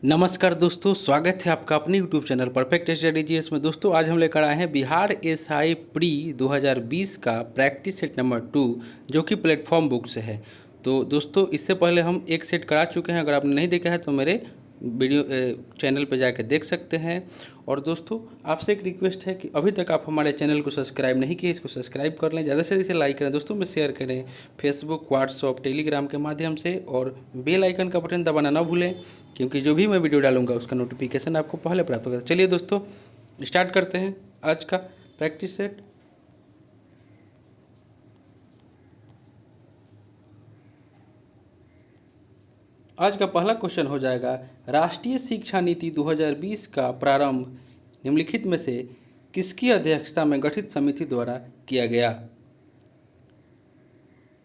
नमस्कार दोस्तों, स्वागत है आपका अपने यूट्यूब चैनल परफेक्ट स्ट्रेटेजीज में। दोस्तों आज हम लेकर आए हैं बिहार एसआई प्री 2020 का प्रैक्टिस सेट नंबर 2 जो कि प्लेटफॉर्म बुक से है। तो दोस्तों इससे पहले हम एक सेट करा चुके हैं, अगर आपने नहीं देखा है तो मेरे वीडियो चैनल पर जाकर देख सकते हैं। और दोस्तों आपसे एक रिक्वेस्ट है कि अभी तक आप हमारे चैनल को सब्सक्राइब नहीं किए, इसको सब्सक्राइब कर लें, ज़्यादा से ज़्यादा लाइक करें, दोस्तों में शेयर करें फेसबुक, व्हाट्सअप, टेलीग्राम के माध्यम से, और बेल आइकन का बटन दबाना ना भूलें क्योंकि जो भी मैं वीडियो डालूंगा उसका नोटिफिकेशन आपको पहले प्राप्त होगा। चलिए दोस्तों स्टार्ट करते हैं आज का प्रैक्टिस सेट। आज का पहला क्वेश्चन हो जाएगा, राष्ट्रीय शिक्षा नीति 2020 का प्रारंभ निम्नलिखित में से किसकी अध्यक्षता में गठित समिति द्वारा किया गया।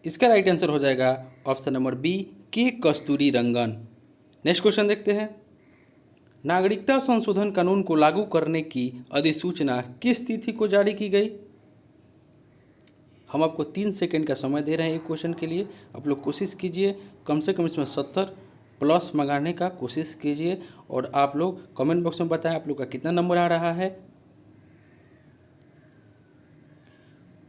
इसका राइट आंसर हो जाएगा ऑप्शन नंबर बी, के कस्तूरी रंगन। नेक्स्ट क्वेश्चन देखते हैं, नागरिकता संशोधन कानून को लागू करने की अधिसूचना किस तिथि को जारी की गई। हम आपको 3 सेकंड का समय दे रहे हैं एक क्वेश्चन के लिए। आप लोग कोशिश कीजिए कम से कम इसमें 70 प्लस मंगाने का कोशिश कीजिए, और आप लोग कमेंट बॉक्स में बताएं आप लोग का कितना नंबर आ रहा है।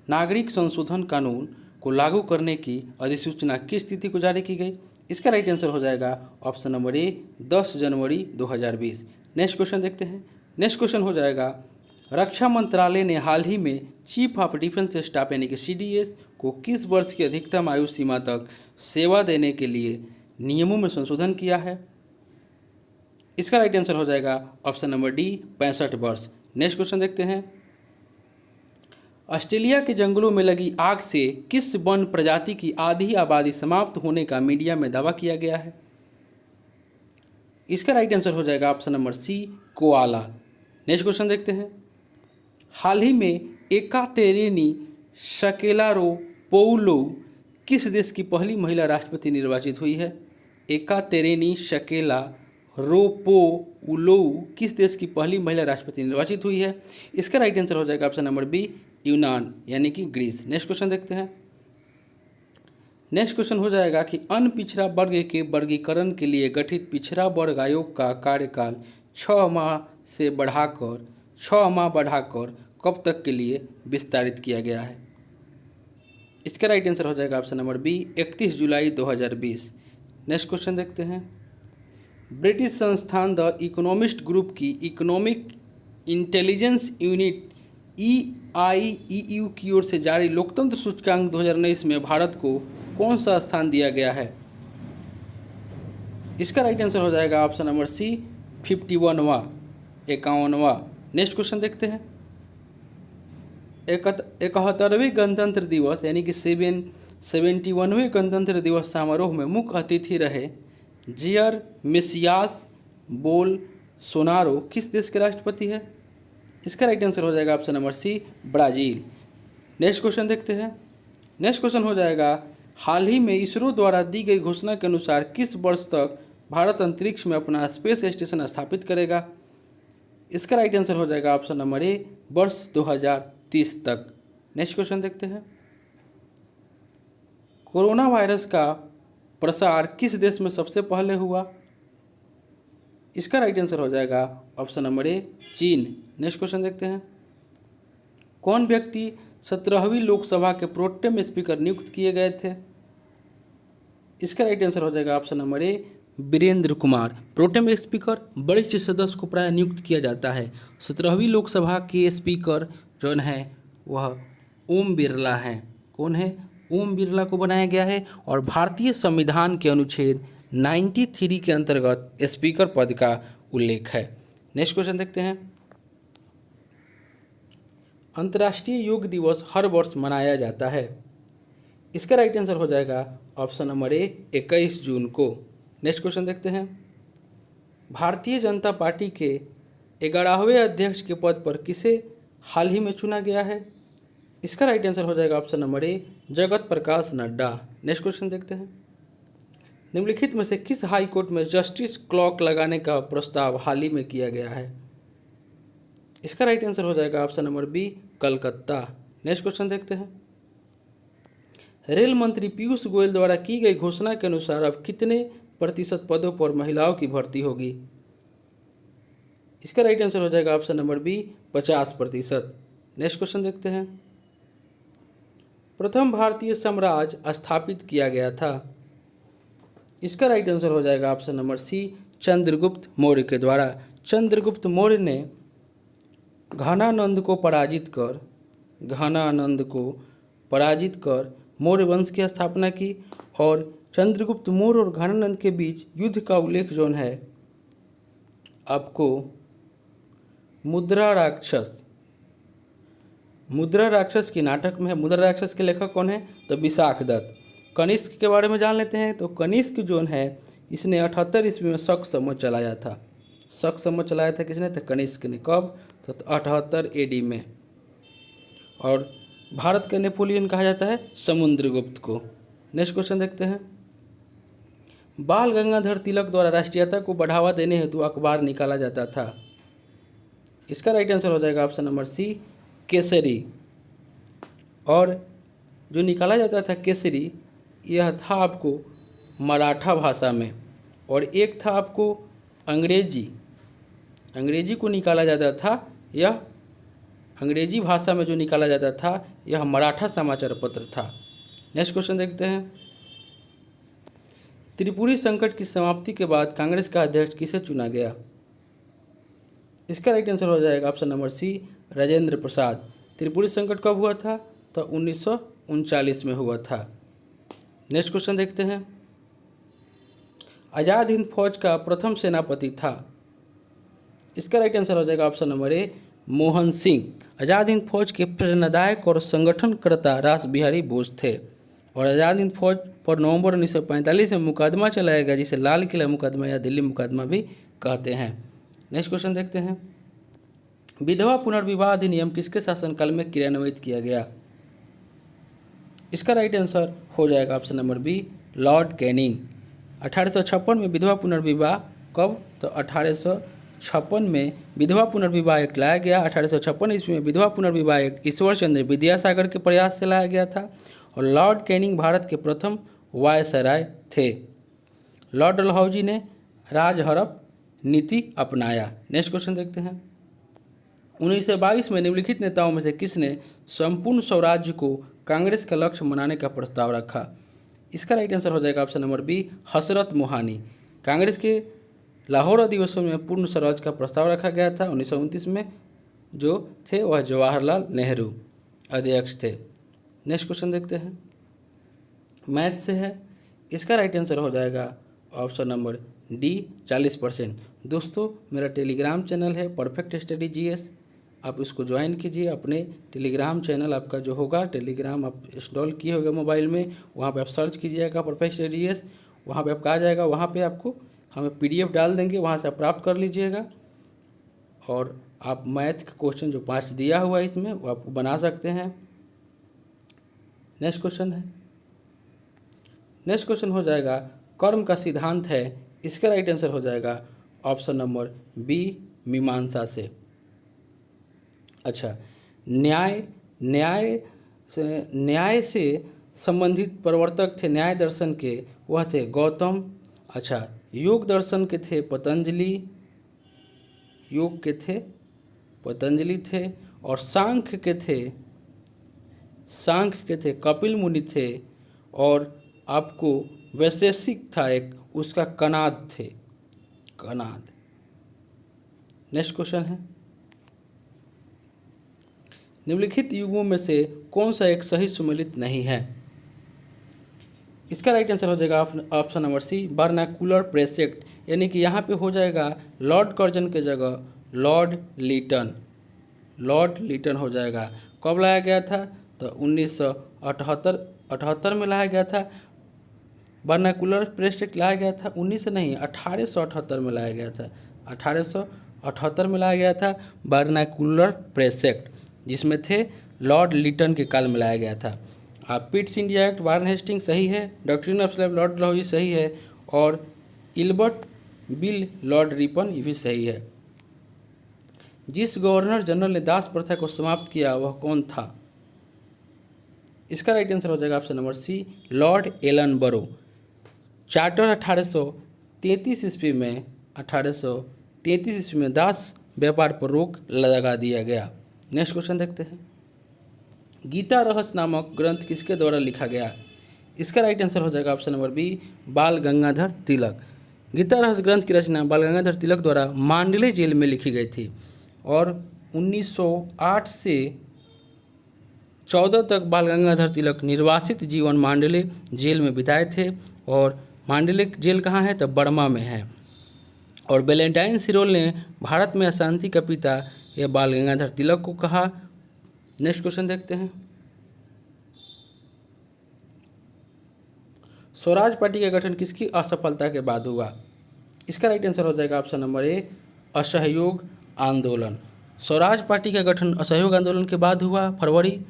नागरिक संशोधन कानून को लागू करने की अधिसूचना किस तिथि को जारी की गई। इसका राइट आंसर हो जाएगा ऑप्शन नंबर ए, 10 जनवरी 2020। नेक्स्ट क्वेश्चन देखते हैं। नेक्स्ट क्वेश्चन हो जाएगा, रक्षा मंत्रालय ने हाल ही में चीफ ऑफ डिफेंस स्टाफ यानी कि सीडीएस को किस वर्ष की अधिकतम आयु सीमा तक सेवा देने के लिए नियमों में संशोधन किया है। इसका राइट आंसर हो जाएगा ऑप्शन नंबर डी, 65 वर्ष। नेक्स्ट क्वेश्चन देखते हैं, ऑस्ट्रेलिया के जंगलों में लगी आग से किस वन प्रजाति की आधी आबादी समाप्त होने का मीडिया में दावा किया गया है। इसका राइट आंसर हो जाएगा option number C, koala. Next question देखते हैं, हाल ही में एकातेरिनी शकेलारोपोउलोऊ किस देश की पहली महिला राष्ट्रपति निर्वाचित हुई है। एकातेरिनी शकेलारोपोउलोऊ किस देश की पहली महिला राष्ट्रपति निर्वाचित हुई है। इसका राइट आंसर हो जाएगा ऑप्शन नंबर बी, यूनान यानी कि ग्रीस। नेक्स्ट क्वेश्चन देखते हैं। नेक्स्ट क्वेश्चन हो जाएगा कि अन्य पिछड़ा वर्ग के वर्गीकरण के लिए गठित पिछड़ा वर्ग आयोग का कार्यकाल 6 माह बढ़ाकर कब तक के लिए विस्तारित किया गया है। इसका राइट आंसर हो जाएगा ऑप्शन नंबर बी, 31 जुलाई 2020। नेक्स्ट क्वेश्चन देखते हैं, ब्रिटिश संस्थान द इकोनॉमिस्ट ग्रुप की इकोनॉमिक इंटेलिजेंस यूनिट EIEU की ओर से जारी लोकतंत्र सूचकांक 2019 में भारत को कौन सा स्थान दिया गया है। इसका राइट आंसर हो जाएगा ऑप्शन नंबर सी, 51वां 51वां। नेक्स्ट क्वेश्चन देखते हैं, 71वें गणतंत्र दिवस यानी कि 71वें गणतंत्र दिवस समारोह में मुख्य अतिथि रहे जियर मेसियास बोल्सोनारो किस देश के राष्ट्रपति है। इसका राइट आंसर हो जाएगा option number C, Brazil. Next question देखते हैं। नेक्स्ट क्वेश्चन हो जाएगा, हाल ही में इसरो द्वारा दी गई घोषणा के अनुसार किस वर्ष तक भारत अंतरिक्ष में अपना स्पेस स्टेशन स्थापित करेगा। इसका राइट आंसर हो जाएगा ऑप्शन नंबर ए, वर्ष 2030 तक। नेक्स्ट क्वेश्चन देखते हैं, कोरोना वायरस का प्रसार किस देश में सबसे पहले हुआ। इसका राइट आंसर हो जाएगा ऑप्शन नंबर ए, चीन। नेक्स्ट क्वेश्चन देखते हैं, कौन व्यक्ति 17वीं लोकसभा के प्रोटेम स्पीकर नियुक्त किए गए थे। इसका राइट आंसर हो जाएगा option number A, Virendra Kumar. Pro tem speaker वरिष्ठ सदस्य को प्राय नियुक्त किया जाता है। 17वीं लोकसभा के स्पीकर जो है वह ओम बिरला हैं। कौन है, ओम बिरला को बनाया गया है, और भारतीय संविधान के अनुच्छेद 93 के अंतर्गत स्पीकर पद का उल्लेख है। नेक्स्ट क्वेश्चन देखते हैं, अंतर्राष्ट्रीय योग दिवस हर वर्ष मनाया जाता है। इसका राइट आंसर हो जाएगा ऑप्शन नंबर ए, 21 जून को। नेक्स्ट क्वेश्चन देखते हैं, भारतीय जनता पार्टी के 11वें अध्यक्ष के पद पर किसे हाल ही में चुना गया है। इसका राइट आंसर हो जाएगा ऑप्शन नंबर ए, जगत प्रकाश नड्डा। नेक्स्ट क्वेश्चन देखते हैं, निम्नलिखित में से किस हाई कोर्ट में जस्टिस क्लॉक लगाने का प्रस्ताव हाल ही में किया गया है। इसका राइट आंसर हो जाएगा option number B, Calcutta. Next question देखते हैं, रेल मंत्री पीयूष गोयल द्वारा की गई घोषणा के अनुसार अब कितने प्रतिशत पदों पर महिलाओं की भर्ती होगी। इसका राइट आंसर हो जाएगा option number B 50%। Next question देखते हैं। प्रथम भारतीय साम्राज्य स्थापित किया गया था। इसका राइट आंसर हो जाएगा option number C Chandragupta Maurya के द्वारा। चंद्रगुप्त मौर्य ने घनानंद को पराजित कर मौर्य वंश की स्थापना की। और चंद्रगुप्त मौर्य और घनानंद के बीच युद्ध का उल्लेख जो है आपको मुद्रा राक्षस की नाटक में है। मुद्रा राक्षस के लेखक कौन है? तो विशाख दत्त। कनिष्क के बारे में जान लेते हैं। तो कनिष्क जो है इसने 78 ईस्वी में शक संवत चलाया था। शक संवत चलाया था किसने? तो कनिष्क ने। कब? तो 78 AD में। और भारत के नेपोलियन कहा जाता है समुद्रगुप्त को। नेक्स्ट क्वेश्चन देखते हैं। बाल गंगाधर तिलक द्वारा राष्ट्रीयता को बढ़ावा देने हेतु अखबार निकाला जाता था। इसका राइट आंसर हो जाएगा ऑप्शन नंबर सी केसरी। और जो निकाला जाता था केसरी, यह था आपको मराठा भाषा में, और एक था आपको अंग्रेजी को निकाला जाता था। यह अंग्रेजी भाषा में जो निकाला जाता था यह मराठा समाचार पत्र था। नेक्स्ट क्वेश्चन देखते हैं। त्रिपुरी संकट की समाप्ति के बाद कांग्रेस का अध्यक्ष किसे चुना गया? इसका राइट आंसर हो जाएगा ऑप्शन नंबर सी राजेंद्र प्रसाद। त्रिपुरी संकट कब हुआ था? तो 1939 में हुआ था। नेक्स्ट क्वेश्चन देखते हैं। आज़ाद हिंद फौज का प्रथम सेनापति था। इसका राइट आंसर हो जाएगा option number A Mohan Singh. Azad Hind Fauj के प्रेरणादायक और संगठनकर्ता रास बिहारी बोस थे। और आज़ाद हिंद फौज पर नवंबर 1945 में मुकदमा चलाया गया, जिसे लाल किला मुकदमा या दिल्ली मुकदमा भी कहते हैं। नेक्स्ट क्वेश्चन देखते हैं। विधवा पुनर्विवाह अधिनियम किसके शासनकाल में क्रियान्वित किया गया? इसका राइट आंसर हो जाएगा option number B Lord Canning. 1856 में विधवा पुनर्विवाह। कब? तो 1856 में विधवा पुनर्विवाह एक्ट लाया गया। 1856 ईस्वी में विधवा पुनर्विवाह एक्ट ईश्वर चंद्र विद्यासागर के प्रयास से लाया गया था। और लॉर्ड कैनिंग भारत के प्रथम वायसराय थे। लॉर्ड डलहौजी ने राजहरप नीति अपनाया। नेक्स्ट क्वेश्चन देखते हैं। 1922 में निम्नलिखित नेताओं में से किसने संपूर्ण स्वराज्य को कांग्रेस का लक्ष्य बनाने का प्रस्ताव रखा? इसका राइट आंसर हो जाएगा ऑप्शन नंबर बी हसरत मोहानी। कांग्रेस के लाहौर अधिवेशन में पूर्ण स्वराज का प्रस्ताव रखा गया था। 1929 में जो थे वह जवाहरलाल नेहरू अध्यक्ष थे। नेक्स्ट क्वेश्चन देखते हैं। मैथ से है। इसका राइट आंसर हो जाएगा ऑप्शन नंबर डी 40%। दोस्तों मेरा टेलीग्राम चैनल है परफेक्ट स्टडी GS, आप इसको ज्वाइन कीजिए। अपने टेलीग्राम चैनल आपका जो होगा, टेलीग्राम आप इंस्टॉल किए होगा मोबाइल में, वहाँ पे आप सर्च कीजिएगा परफेक्ट स्टडी GS, वहाँ पे आपका आ जाएगा। वहाँ पे आपको हमें PDF डाल देंगे, वहाँ से आप प्राप्त कर लीजिएगा। और आप मैथ का क्वेश्चन जो 5 दिया हुआ है इसमें वो आप बना सकते हैं। नेक्स्ट क्वेश्चन है। नेक्स्ट क्वेश्चन हो जाएगा कर्म का सिद्धांत है। इसका राइट आंसर हो जाएगा ऑप्शन नंबर बी मीमांसा से। अच्छा, न्याय से संबंधित प्रवर्तक थे न्याय दर्शन के, वह थे गौतम। अच्छा, योग दर्शन के थे पतंजलि, थे। और सांख्य के थे कपिल मुनि थे। और आपको वैशेषिक था एक, उसका कनाद थे। नेक्स्ट क्वेश्चन है। निम्नलिखित युगों में से कौन सा एक सही सुमेलित नहीं है? इसका राइट आंसर हो जाएगा ऑप्शन नंबर सी वर्नाकुलर प्रेसेक्ट, यानी कि यहाँ पे हो जाएगा लॉर्ड कर्जन के जगह लॉर्ड लीटन हो जाएगा। कब लाया गया था? तो 1978 में लाया गया था। वर्नाकुलर प्रेसेक्ट लाया गया था 1878 में लाया गया था। 1878 में लाया गया था वर्नाकुलर प्रेसेक्ट, जिसमें थे लॉर्ड लीटन के काल में लाया गया था। पिट्स इंडिया एक्ट वारन हेस्टिंग सही है। Doctrine of slab Lord Dalhousie सही है। और इल्बर्ट बिल लॉर्ड रिपन ये भी सही है। जिस गवर्नर जनरल ने दास प्रथा को समाप्त किया वह कौन था? इसका राइट आंसर हो जाएगा option number C Lord Ellenborough. Charter 1833 ईस्वी में दास व्यापार पर रोक लगा दिया गया। नेक्स्ट क्वेश्चन देखते हैं। गीता रहस्य नामक ग्रंथ किसके द्वारा लिखा गया? इसका राइट आंसर हो जाएगा ऑप्शन नंबर बी, बाल गंगाधर तिलक। गीता रहस्य ग्रंथ की रचना बाल गंगाधर तिलक द्वारा मांडले जेल में लिखी गई थी और 1908 से 14 तक बाल गंगाधर तिलक निर्वासित जीवन मांडले जेल में बिताए थे। और मांडले जेल कहाँ है? तो बर्मा में है। और वैलेंटाइन सिरोल ने भारत में अशांति का पिता यह बाल गंगाधर तिलक को कहा। नेक्स्ट क्वेश्चन देखते हैं। स्वराज पार्टी का गठन किसकी असफलता के बाद हुआ? इसका राइट आंसर हो जाएगा ऑप्शन नंबर ए, असहयोग आंदोलन। स्वराज पार्टी का गठन असहयोग आंदोलन के बाद हुआ। फरवरी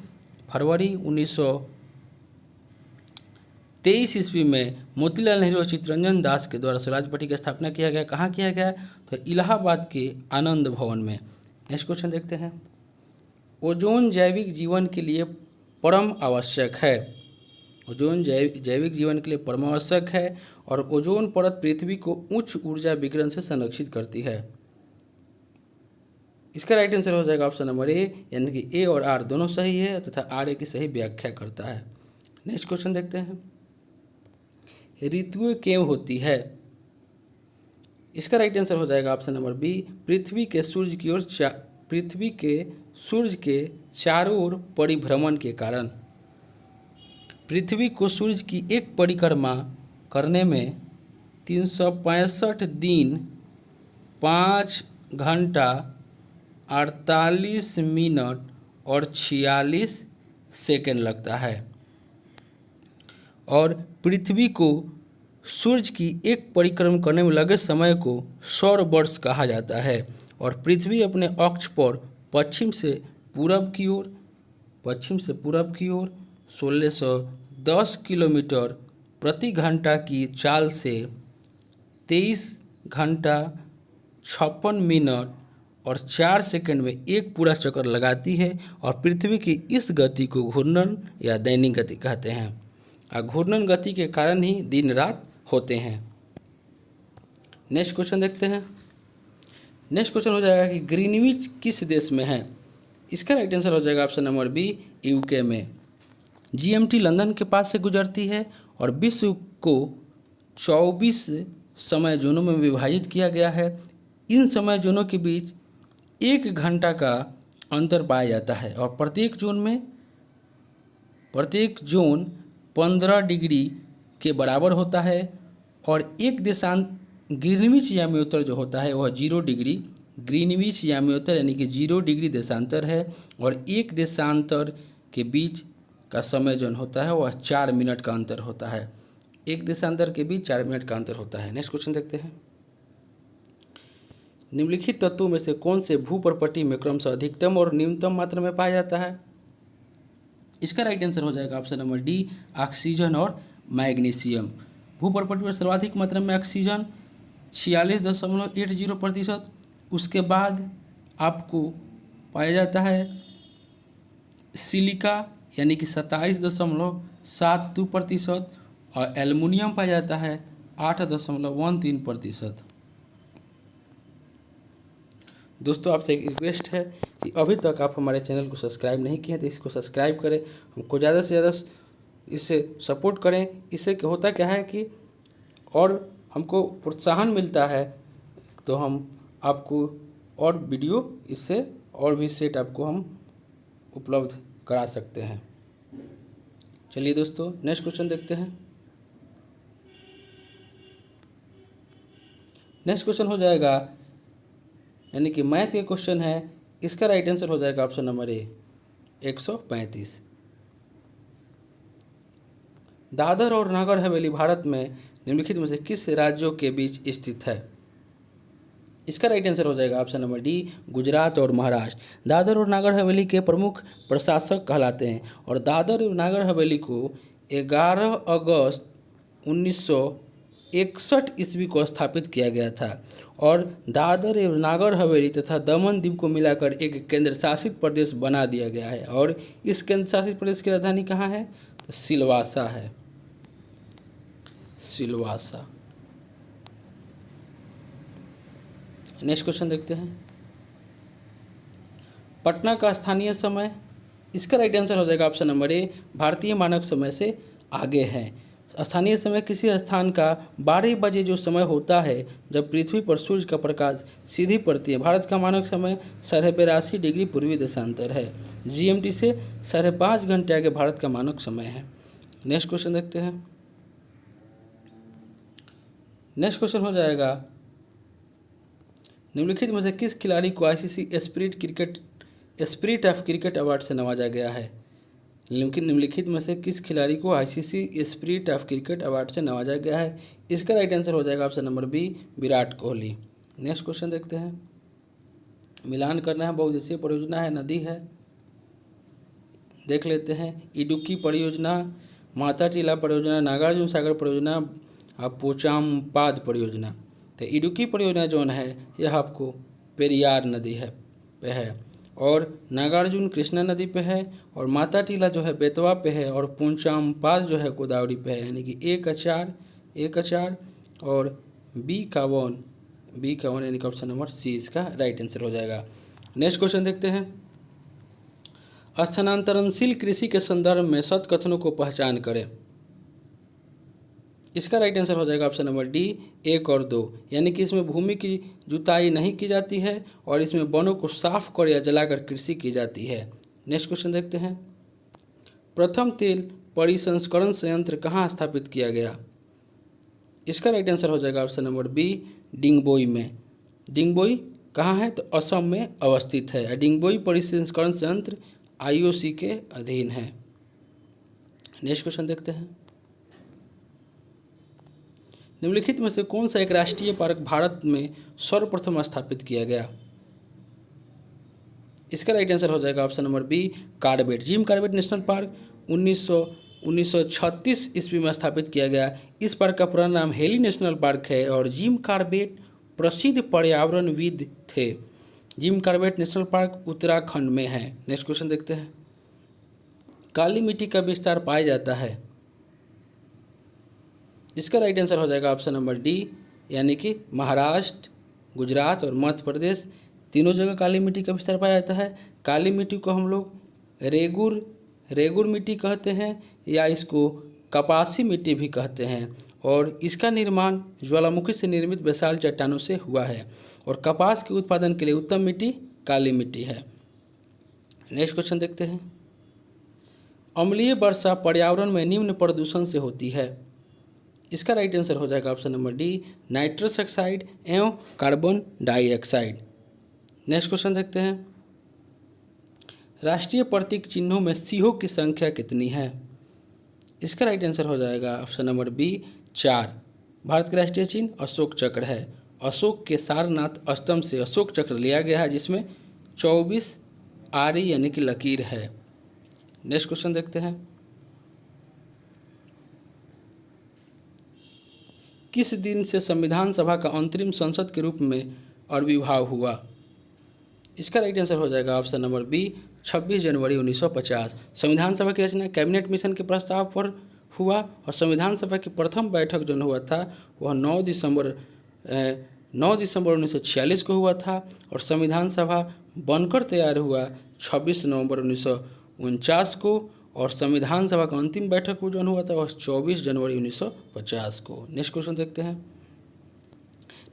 1923 ईस्वी में मोतीलाल नेहरू और चित्तरंजन दास के द्वारा स्वराज पार्टी की स्थापना किया गया। कहाँ किया गया? तो इलाहाबाद के आनंद भवन में। नेक्स्ट क्वेश्चन देखते हैं। ओजोन जैविक जीवन के लिए परम आवश्यक है। ओजोन जैविक जीवन के लिए परम आवश्यक है और ओजोन परत पृथ्वी को उच्च ऊर्जा विकिरण से संरक्षित करती है। इसका राइट आंसर हो जाएगा ऑप्शन नंबर ए, यानी कि ए और आर दोनों सही है तथा आर ए की सही व्याख्या करता है। नेक्स्ट क्वेश्चन देखते हैं। ऋतुएं क्यों होती है? इसका राइट आंसर हो जाएगा ऑप्शन नंबर बी, पृथ्वी के सूर्य के चारों ओर परिभ्रमण के कारण। पृथ्वी को सूर्य की एक परिक्रमा करने में 365 दिन 5 घंटा 48 मिनट और 46 सेकेंड लगता है। और पृथ्वी को सूर्य की एक परिक्रमा करने में लगे समय को सौर वर्ष कहा जाता है। और पृथ्वी अपने अक्ष पर पश्चिम से पूरब की ओर 1610 किलोमीटर प्रति घंटा की चाल से 23 घंटा 56 मिनट और 4 सेकंड में एक पूरा चक्कर लगाती है। और पृथ्वी की इस गति को घूर्णन या दैनिक गति कहते हैं। और घूर्णन गति के कारण ही दिन रात होते हैं। नेक्स्ट क्वेश्चन देखते हैं। नेक्स्ट क्वेश्चन हो जाएगा कि ग्रीनविच किस देश में है? इसका राइट आंसर हो जाएगा ऑप्शन नंबर बी, यूके में। जीएमटी लंदन के पास से गुजरती है और विश्व को 24 समय जोनों में विभाजित किया गया है। इन समय जोनों के बीच 1 घंटा का अंतर पाया जाता है और प्रत्येक जोन 15 डिग्री के बराबर होता है। और एक देशांत ग्रीनविच याम्योत्तर जो होता है वह 0 डिग्री ग्रीनविच याम्योत्तर यानी कि 0 डिग्री देशांतर है। और एक देशांतर के बीच का समय जो होता है वह 4 मिनट का अंतर होता है। एक देशांतर के बीच 4 मिनट का अंतर होता है। नेक्स्ट क्वेश्चन देखते हैं। निम्नलिखित तत्वों में से कौन से भूपर्पटी में क्रमशः अधिकतम और न्यूनतम मात्रा में पाया जाता है? इसका राइट आंसर हो जाएगा ऑप्शन नंबर डी, ऑक्सीजन और मैग्नीशियम। भूपर्पटी पर सर्वाधिक मात्रा में ऑक्सीजन 46.80%। उसके बाद आपको पाया जाता है सिलिका यानी कि 27.72% और एल्युमिनियम पाया जाता है 8.13%। दोस्तों आपसे एक रिक्वेस्ट है कि अभी तक आप हमारे चैनल को सब्सक्राइब नहीं किए हैं तो इसको सब्सक्राइब करें, हमको ज़्यादा से ज़्यादा इससे सपोर्ट करें। इससे होता क्या है कि और हमको प्रोत्साहन मिलता है तो हम आपको और वीडियो इससे और भी सेट आपको हम उपलब्ध करा सकते हैं। चलिए दोस्तों नेक्स्ट क्वेश्चन देखते हैं। नेक्स्ट क्वेश्चन हो जाएगा यानी कि मैथ के क्वेश्चन है। इसका राइट आंसर हो जाएगा ऑप्शन नंबर ए, 135। दादर और नगर हवेली भारत में निम्नलिखित में से किस राज्यों के बीच स्थित है? इसका राइट आंसर हो जाएगा ऑप्शन नंबर डी, गुजरात और महाराष्ट्र। दादर और नगर हवेली के प्रमुख प्रशासक कहलाते हैं और दादर और नगर हवेली को 11 अगस्त 1961 ईस्वी को स्थापित किया गया था। और दादर एवं नागर हवेली तथा दमन द्वीप को मिलाकर एक केंद्र शासित प्रदेश बना दिया गया है। और इस केंद्र शासित प्रदेश की राजधानी कहाँ है? तो सिलवासा है, नेक्स्ट क्वेश्चन देखते हैं। पटना का स्थानीय समय, इसका राइट आंसर हो जाएगा ऑप्शन नंबर ए, भारतीय मानक समय से आगे है। स्थानीय समय किसी स्थान का 12 बजे जो समय होता है जब पृथ्वी पर सूर्य का प्रकाश सीधी पड़ती है। भारत का मानक समय 82.5 डिग्री पूर्वी देशांतर है। जीएमटी से 5.5 घंटे आगे भारत का मानक समय है। नेक्स्ट क्वेश्चन देखते हैं। नेक्स्ट क्वेश्चन हो जाएगा, निम्नलिखित में से किस खिलाड़ी को ICC spirit of cricket award से नवाजा गया है। निम्नलिखित में से किस खिलाड़ी को ICC spirit of cricket award से नवाजा गया है। इसका राइट आंसर हो जाएगा option number B, Virat Kohli. Next question देखते हैं। मिलान करना है, बहुउद्देशीय परियोजना है, नदी है, देख लेते हैं। इडुक्की परियोजना, माता टीला परियोजना, नागार्जुन सागर परियोजना और पोचामपाद परियोजना। तो इडुक्की परियोजना जो है यह आपको पेरियार नदी पे है, और नागार्जुन कृष्णा नदी पे है, और माता टीला जो है बेतवा पे है, और पोचामपाद जो है गोदावरी पे है। यानी कि एक अचार और बी का वन यानी कि ऑप्शन नंबर सी इसका राइट आंसर हो जाएगा। नेक्स्ट क्वेश्चन देखते हैं। स्थानांतरणशील कृषि के संदर्भ में शतकथनों को पहचान करें। इसका राइट आंसर हो जाएगा ऑप्शन नंबर डी, 1 और 2। यानी कि इसमें भूमि की जुताई नहीं की जाती है और इसमें वनों को साफ कर या जलाकर कृषि की जाती है। नेक्स्ट क्वेश्चन देखते हैं। प्रथम तेल परिसंस्करण संयंत्र कहाँ स्थापित किया गया। इसका राइट आंसर हो जाएगा ऑप्शन नंबर बी, डिंगबोई में। डिंगबोई कहाँ है, तो असम में अवस्थित है। डिंगबोई परिसंस्करण संयंत्र आईओसी के अधीन है। नेक्स्ट क्वेश्चन देखते हैं। निम्नलिखित में से कौन सा एक राष्ट्रीय पार्क भारत में सर्वप्रथम स्थापित किया गया। इसका राइट आंसर हो जाएगा option number B, Corbett. Jim Corbett national park 1936 ईस्वी में स्थापित किया गया। इस पार्क का पुराना नाम हेली नेशनल पार्क है, और जिम कार्बेट प्रसिद्ध पर्यावरणविद थे। Jim Corbett national park Uttarakhand में है। नेक्स्ट क्वेश्चन देखते हैं। काली मिट्टी का विस्तार पाया जाता है। इसका राइट आंसर हो जाएगा ऑप्शन नंबर डी, यानी कि महाराष्ट्र, गुजरात और मध्य प्रदेश, तीनों जगह काली मिट्टी का विस्तार पाया जाता है। काली मिट्टी को हम लोग रेगुर मिट्टी कहते हैं, या इसको कपासी मिट्टी भी कहते हैं, और इसका निर्माण ज्वालामुखी से निर्मित विशाल चट्टानों से हुआ है, और कपास के उत्पादन के लिए उत्तम मिट्टी काली मिट्टी है। नेक्स्ट क्वेश्चन देखते हैं। अम्लीय वर्षा पर्यावरण में निम्न प्रदूषण से होती है। इसका राइट आंसर हो जाएगा option number D, nitrous oxide एवं कार्बन डाइऑक्साइड। नेक्स्ट क्वेश्चन देखते हैं। राष्ट्रीय प्रतीक चिन्हों में सिंहों की संख्या कितनी है। इसका राइट आंसर हो जाएगा ऑप्शन नंबर बी, 4। भारत के राष्ट्रीय चिन्ह अशोक चक्र है। अशोक के सारनाथ स्तंभ से अशोक चक्र लिया गया है, जिसमें 24 आरी यानी कि लकीर है। नेक्स्ट क्वेश्चन देखते हैं। किस दिन से संविधान सभा का अंतरिम संसद के रूप में आविर्भाव हुआ। इसका राइट आंसर हो जाएगा ऑप्शन नंबर बी, 26 जनवरी 1950। संविधान सभा की रचना कैबिनेट मिशन के प्रस्ताव पर हुआ, और संविधान सभा की प्रथम बैठक जो हुआ था वह 9 दिसंबर 1946 को हुआ था, और संविधान सभा बनकर तैयार हुआ 26 नवंबर 1949 को, और संविधान सभा का अंतिम बैठक जो हुआ था वह 24 जनवरी 1950 को। नेक्स्ट क्वेश्चन देखते हैं।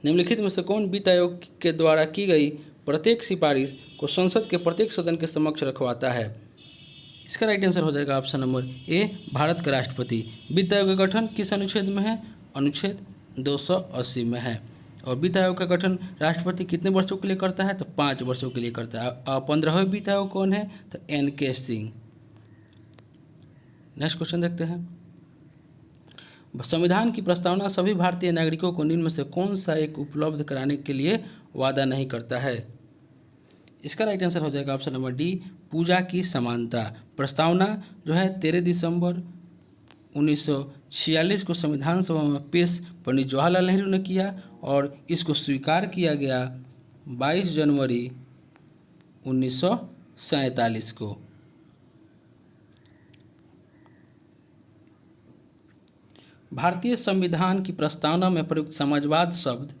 निम्नलिखित में से कौन वित्त आयोग के द्वारा की गई प्रत्येक सिफारिश को संसद के प्रत्येक सदन के समक्ष रखवाता है। इसका राइट आंसर हो जाएगा ऑप्शन नंबर ए, भारत का राष्ट्रपति। वित्त आयोग का गठन किस अनुच्छेद में है, अनुच्छेद 280 में है। और वित्त आयोग का गठन राष्ट्रपति कितने वर्षों के लिए करता है, तो 5 वर्षों के लिए करता है। 15वें वित्त आयोग कौन है, तो NK सिंह। नेक्स्ट क्वेश्चन देखते हैं। संविधान की प्रस्तावना सभी भारतीय नागरिकों को निम्न में से कौन सा एक उपलब्ध कराने के लिए वादा नहीं करता है। इसका राइट आंसर हो जाएगा ऑप्शन नंबर डी, पूजा की समानता। प्रस्तावना जो है 13 दिसंबर 1946 को संविधान सभा में पेश पंडित जवाहरलाल नेहरू ने किया, और इसको स्वीकार किया गया 22 जनवरी 1947 को। भारतीय संविधान की प्रस्तावना में प्रयुक्त समाजवाद शब्द,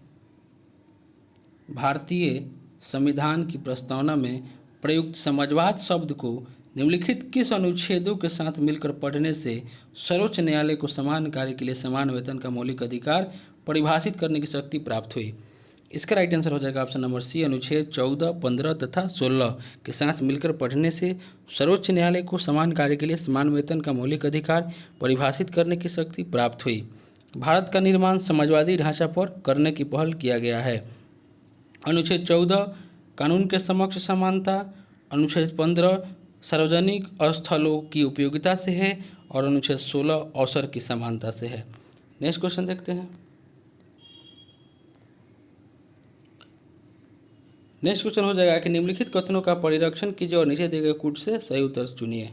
भारतीय संविधान की प्रस्तावना में प्रयुक्त समाजवाद शब्द को निम्नलिखित किस अनुच्छेदों के साथ मिलकर पढ़ने से सर्वोच्च न्यायालय को समान कार्य के लिए समान वेतन का मौलिक अधिकार परिभाषित करने की शक्ति प्राप्त हुई? इसका राइट आंसर हो जाएगा ऑप्शन नंबर सी, अनुच्छेद 14, 15 तथा 16 के साथ मिलकर पढ़ने से सर्वोच्च न्यायालय को समान कार्य के लिए समान वेतन का मौलिक अधिकार परिभाषित करने की शक्ति प्राप्त हुई। भारत का निर्माण समाजवादी ढांचा पर करने की पहल किया गया है। अनुच्छेद 14 कानून के समक्ष समानता, अनुच्छेद 15 सार्वजनिक स्थलों की उपयोगिता से है और अनुच्छेद 16 अवसर की समानता से है। नेक्स्ट क्वेश्चन देखते हैं। नेक्स्ट क्वेश्चन हो जाएगा कि निम्नलिखित कथनों का परिरक्षण कीजिए और नीचे दिए गए कूट से सही उत्तर चुनिए।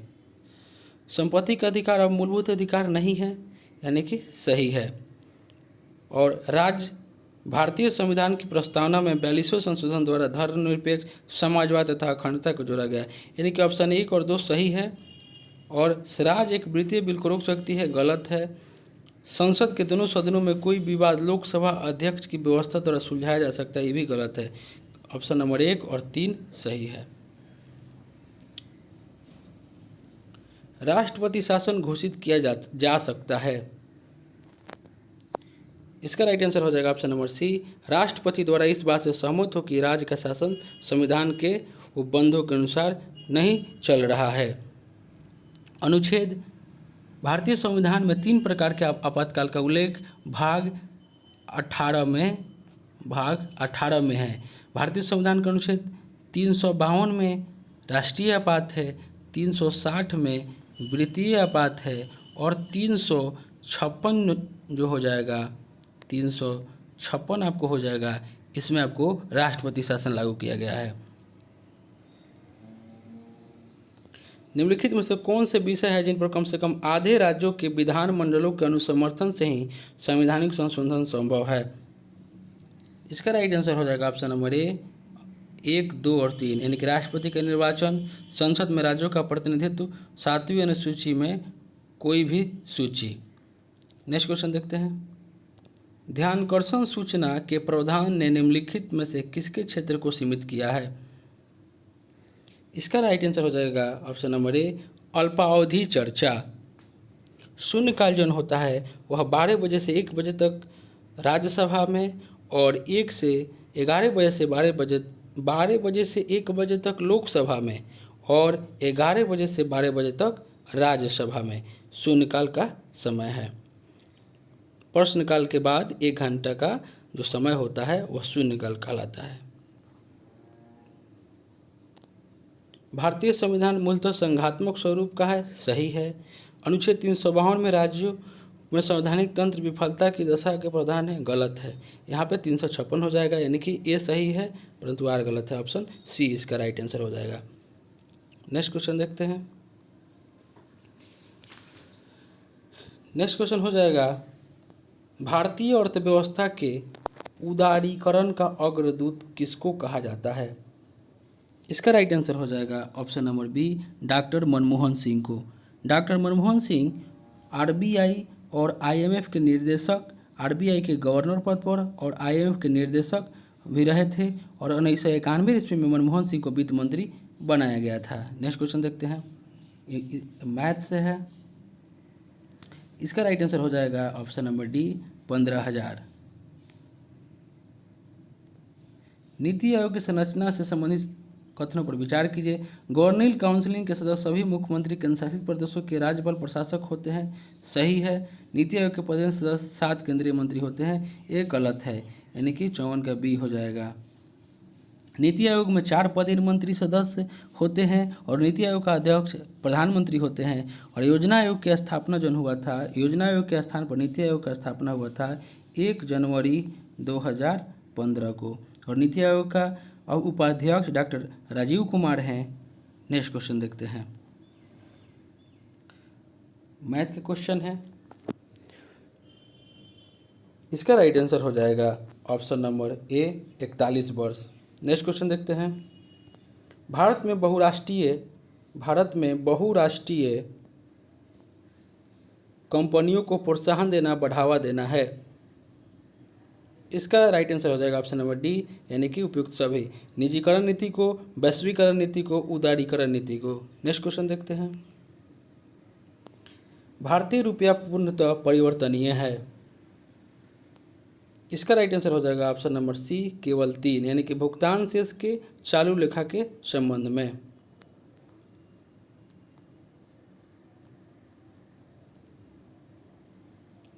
संपत्ति का अधिकार अब मूलभूत अधिकार नहीं है, यानी कि सही है। और भारतीय संविधान की प्रस्तावना में 42वें संशोधन द्वारा धर्मनिरपेक्ष, समाजवाद तथा अखंडता को जोड़ा गया है, यानी कि ऑप्शन 1 और 2 सही है। और स्वराज एक वित्तीय बिल को रोक सकती है, गलत है। संसद के दोनों सदनों में कोई विवाद लोकसभा अध्यक्ष की व्यवस्था द्वारा सुलझाया जा सकता है, ये भी गलत है। ऑप्शन नंबर 1 और 3 सही है। राष्ट्रपति शासन घोषित किया जा सकता है। इसका राइट आंसर हो जाएगा ऑप्शन नंबर सी, राष्ट्रपति द्वारा इस बात से सहमत हो कि राज्य का शासन संविधान के उपबंधों के अनुसार नहीं चल रहा है। अनुच्छेद भारतीय संविधान में 3 प्रकार के आपातकाल का उल्लेख भाग 18 में है। भारतीय संविधान का अनुच्छेद 352 में राष्ट्रीय आपात है, 360 में वित्तीय आपात है और 356 जो हो जाएगा 356 आपको हो जाएगा, इसमें आपको राष्ट्रपति शासन लागू किया गया है। निम्नलिखित में से कौन से विषय है जिन पर कम से कम आधे राज्यों के विधानमंडलों के अनुसमर्थन से ही संवैधानिक संशोधन संभव है? इसका राइट आंसर हो जाएगा ऑप्शन नंबर ए 1, 2 और 3, यानी कि राष्ट्रपति का निर्वाचन, संसद में राज्यों का प्रतिनिधित्व, 7वीं अनुसूची में कोई भी सूची। नेक्स्ट क्वेश्चन देखते हैं। ध्यानाकर्षण सूचना के प्रावधान ने निम्नलिखित में से किसके क्षेत्र को सीमित किया है? इसका राइट आंसर हो जाएगा ऑप्शन नंबर ए अल्पावधि चर्चा। शून्यकाल जो होता है वह 12 बजे से 1 बजे तक राज्यसभा में और 1 से 11 बजे से 12 बजे से 1 बजे तक लोकसभा में और 11 बजे से 12 बजे तक राज्यसभा में शून्यकाल का समय है। प्रश्नकाल के बाद 1 घंटा का जो समय होता है वह शून्यकाल कहलाता है। भारतीय संविधान मूलतः संघात्मक स्वरूप का है, सही है। अनुच्छेद 352 में राज्यों में संवैधानिक तंत्र विफलता की दशा के प्रावधान है, गलत है। यहाँ पे 356 हो जाएगा, यानी कि ये सही है परंतु आर गलत है। ऑप्शन सी इसका राइट आंसर हो जाएगा। नेक्स्ट क्वेश्चन देखते हैं। नेक्स्ट क्वेश्चन हो जाएगा भारतीय अर्थव्यवस्था के उदारीकरण का अग्रदूत किसको कहा जाता है? इसका राइट आंसर हो जाएगा option number B doctor Manmohan Singh को। डॉक्टर मनमोहन सिंह आरबीआई और आईएमएफ के निर्देशक, आरबीआई के गवर्नर पद पर और आईएमएफ के निर्देशक भी रहे थे और 1991 ईस्वी में मनमोहन सिंह को वित्त मंत्री बनाया गया था। नेक्स्ट क्वेश्चन देखते हैं, मैथ से है। इसका राइट आंसर हो जाएगा option number D 15,000। NITI Aayog की संरचना से संबंधित कथनों पर विचार कीजिए। गवर्निंग काउंसिल के सदस्य सभी मुख्यमंत्री केंद्र शासित प्रदेशों के राज्यपाल प्रशासक होते हैं, सही है। नीति आयोग के पदेन सदस्य 7 केंद्रीय मंत्री होते हैं, ये गलत है, यानी कि 54 का बी हो जाएगा। नीति आयोग में 4 पदेन मंत्री सदस्य होते हैं और नीति आयोग का अध्यक्ष प्रधानमंत्री होते हैं। और योजना आयोग की स्थापना जो हुआ था, योजना आयोग के स्थान पर नीति आयोग का स्थापना हुआ था 1 जनवरी 2015 को और नीति आयोग का उपाध्यक्ष डॉक्टर राजीव कुमार हैं। नेक्स्ट क्वेश्चन देखते हैं, मैथ के क्वेश्चन है। इसका राइट आंसर हो जाएगा ऑप्शन नंबर ए 41 वर्ष। नेक्स्ट क्वेश्चन देखते हैं। भारत में बहुराष्ट्रीय कंपनियों को प्रोत्साहन देना, बढ़ावा देना है, इसका राइट आंसर हो जाएगा ऑप्शन नंबर डी, यानी कि उपयुक्त सभी। निजीकरण नीति को, वैश्वीकरण नीति को, उदारीकरण नीति को। नेक्स्ट क्वेश्चन देखते हैं। भारतीय रुपया पूर्णतः परिवर्तनीय है। इसका राइट आंसर हो जाएगा ऑप्शन नंबर सी, केवल 3, यानी कि भुगतान शेष के चालू लेखा के संबंध में।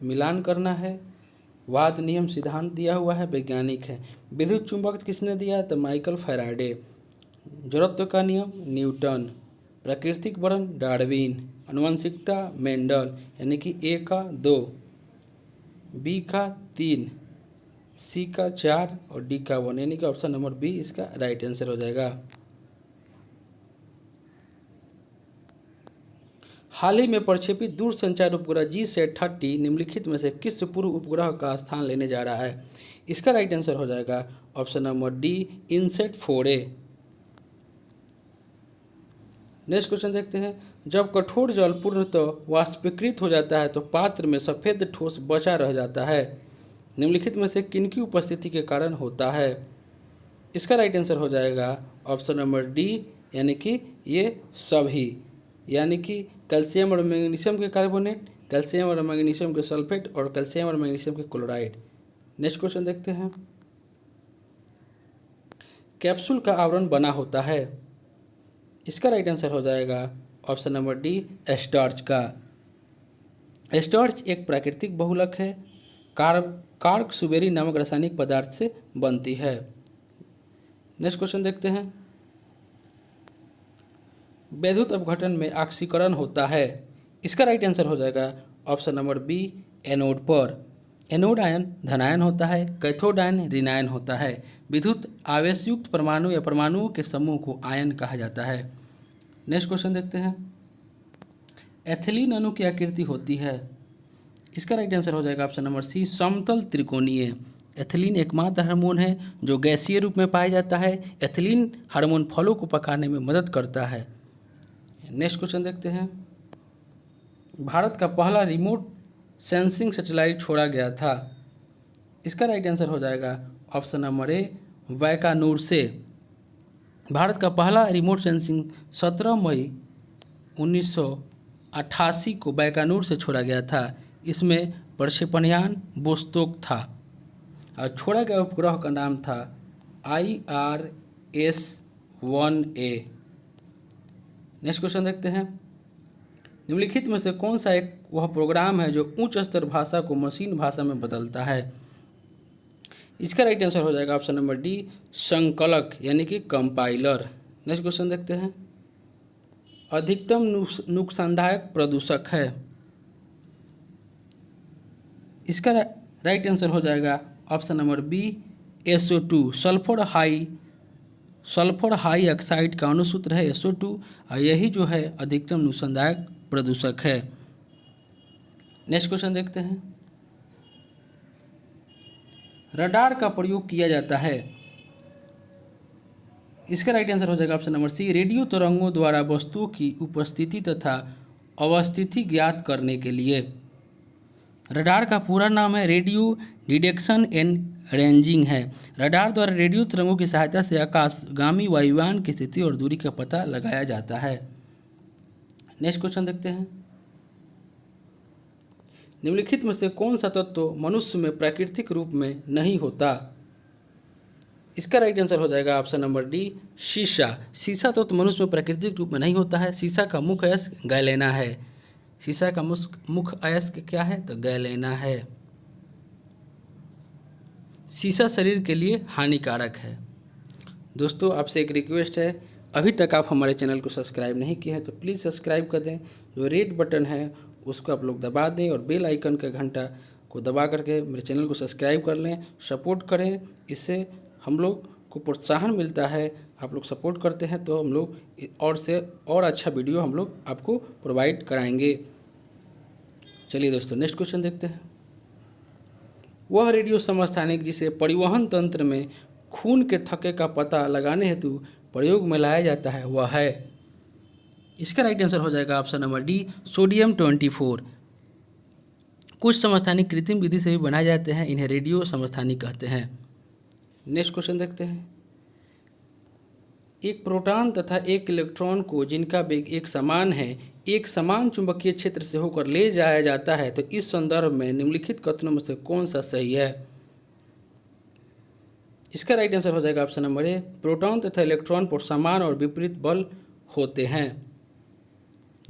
मिलान करना है। वाद नियम सिद्धांत दिया हुआ है, वैज्ञानिक है। विद्युत चुंबक किसने दिया है? तो माइकल फैराडे। जड़त्व का नियम न्यूटन। प्राकृतिक वर्ण डार्विन। आनुवंशिकता मेंडल, यानी कि ए का 2, बी का 3, सी का 4 और डी का 1, यानी कि ऑप्शन नंबर बी इसका राइट आंसर हो जाएगा। हाल ही में प्रक्षेपित दूरसंचार उपग्रह GSAT-30 निम्नलिखित में से किस पूर्व उपग्रह का स्थान लेने जा रहा है? इसका राइट आंसर हो जाएगा option number D, INSAT 4A। Next question देखते हैं। जब कठोर जल पूर्णतः वाष्पीकृत हो जाता है तो पात्र में सफ़ेद ठोस बचा रह जाता है। निम्नलिखित में से किनकी उपस्थिति के कारण होता है? इसका राइट आंसर हो जाएगा ऑप्शन नंबर डी, यानी कि ये सभी, यानी कि कैल्शियम और मैग्नीशियम के कार्बोनेट, कैल्शियम और मैग्नीशियम के सल्फेट और कैल्शियम और मैग्नीशियम के क्लोराइड। नेक्स्ट क्वेश्चन देखते हैं। कैप्सूल का आवरण बना होता है। इसका राइट आंसर हो जाएगा ऑप्शन नंबर डी, स्टार्च का। स्टार्च एक प्राकृतिक बहुलक है, कार्बोक्सिलेरी नामक रासायनिक पदार्थ से बनती है। नेक्स्ट क्वेश्चन देखते हैं। वैद्युत अपघटन में ऑक्सीकरण होता है। इसका राइट आंसर हो जाएगा ऑप्शन नंबर बी, एनोड पर। एनोड आयन धनायन होता है, कैथोड आयन ऋणायन होता है। विद्युत आवेशयुक्त परमाणु या परमाणुओं के समूह को आयन कहा जाता है। नेक्स्ट क्वेश्चन देखते हैं। एथिलीन अणु की आकृति होती है। इसका राइट आंसर हो जाएगा ऑप्शन नंबर सी, समतल त्रिकोणीय। एथिलीन एकमात्र हार्मोन है जो गैसीय रूप में पाया जाता है। एथिलीन हार्मोन फलों को पकाने में मदद करता है। नेक्स्ट क्वेश्चन देखते हैं। भारत का पहला रिमोट सेंसिंग सैटेलाइट छोड़ा गया था। इसका राइट आंसर हो जाएगा ऑप्शन नंबर ए, बैकानूर से। भारत का पहला रिमोट सेंसिंग 17 मई 1988 को बैकानूर से छोड़ा गया था। इसमें प्रक्षेपणयान बोस्तोक था और छोड़ा गया उपग्रह का नाम था IRS-1A। नेक्स्ट क्वेश्चन देखते हैं। निम्नलिखित में से कौन सा एक वह प्रोग्राम है जो उच्च स्तर भाषा को मशीन भाषा में बदलता है? इसका राइट आंसर हो जाएगा ऑप्शन नंबर डी, संकलक, यानी कि कंपाइलर। नेक्स्ट क्वेश्चन देखते हैं। अधिकतम नुकसानदायक प्रदूषक है। इसका राइट आंसर हो जाएगा option number B, SO2। Sulphur dioxide का अनुसूत्र है SO2 और यही जो है अधिकतम नुकसानदायक प्रदूषक है। नेक्स्ट क्वेश्चन देखते हैं। रडार का प्रयोग किया जाता है। इसका राइट आंसर हो जाएगा ऑप्शन नंबर सी, रेडियो तरंगों द्वारा वस्तुओं की उपस्थिति तथा अवस्थिति ज्ञात करने के लिए। रडार का पूरा नाम है रेडियो डिटेक्शन एंड रेंजिंग है। रडार द्वारा रेडियो तरंगों की सहायता से आकाशगामी वायुयान की स्थिति और दूरी का पता लगाया जाता है। नेक्स्ट क्वेश्चन देखते हैं। निम्नलिखित में से कौन सा तत्व मनुष्य में प्राकृतिक रूप में नहीं होता? इसका राइट आंसर हो जाएगा ऑप्शन नंबर डी, सीसा। सीसा तत्व मनुष्य में प्राकृतिक रूप में नहीं होता है। सीसा का मुख्य अयस्क गैलेना है। सीसा का मुख्य अयस्क क्या है? तो गैलेना है। सीसा शरीर के लिए हानिकारक है। दोस्तों आपसे एक रिक्वेस्ट है, अभी तक आप हमारे चैनल को सब्सक्राइब नहीं किए हैं तो प्लीज़ सब्सक्राइब कर दें। जो रेड बटन है उसको आप लोग दबा दें और बेल आइकन का घंटा को दबा करके मेरे चैनल को सब्सक्राइब कर लें, सपोर्ट करें। इससे हम लोग को प्रोत्साहन मिलता है। आप लोग सपोर्ट करते हैं तो हम लोग और से और अच्छा वीडियो हम लोग आपको प्रोवाइड कराएंगे। चलिए दोस्तों नेक्स्ट क्वेश्चन देखते हैं। वह रेडियो समस्थानिक जिसे परिवहन तंत्र में खून के थक्के का पता लगाने हेतु प्रयोग में लाया जाता है वह है। इसका राइट आंसर हो जाएगा ऑप्शन नंबर डी, सोडियम 24। कुछ समस्थानिक कृत्रिम विधि से भी बनाए जाते हैं, इन्हें रेडियो समस्थानिक कहते हैं। नेक्स्ट क्वेश्चन देखते हैं। एक प्रोटॉन तथा एक इलेक्ट्रॉन को, जिनका वेग एक समान है, एक समान चुंबकीय क्षेत्र से होकर ले जाया जाता है, तो इस संदर्भ में निम्नलिखित कथनों में से कौन सा सही है? इसका राइट आंसर हो जाएगा ऑप्शन नंबर ए, प्रोटॉन तथा इलेक्ट्रॉन पर समान और विपरीत बल होते हैं।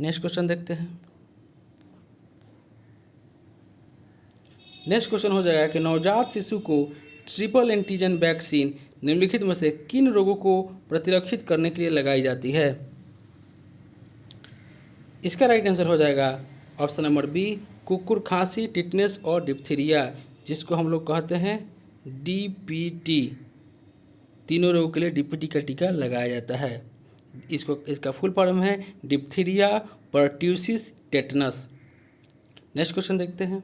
नेक्स्ट क्वेश्चन देखते हैं। नेक्स्ट क्वेश्चन हो जाएगा कि नवजात शिशु को ट्रिपल एंटीजन वैक्सीन निम्नलिखित में से किन रोगों को प्रतिरक्षित करने के लिए लगाई जाती है? इसका राइट आंसर हो जाएगा ऑप्शन नंबर बी, कुकुर खांसी, टिटनेस और डिप्थीरिया, जिसको हम लोग कहते हैं डीपीटी। तीनों रोगों के लिए डीपीटी का टीका लगाया जाता है। इसका फुल फॉर्म है diphtheria pertussis tetanus. Next question देखते हैं।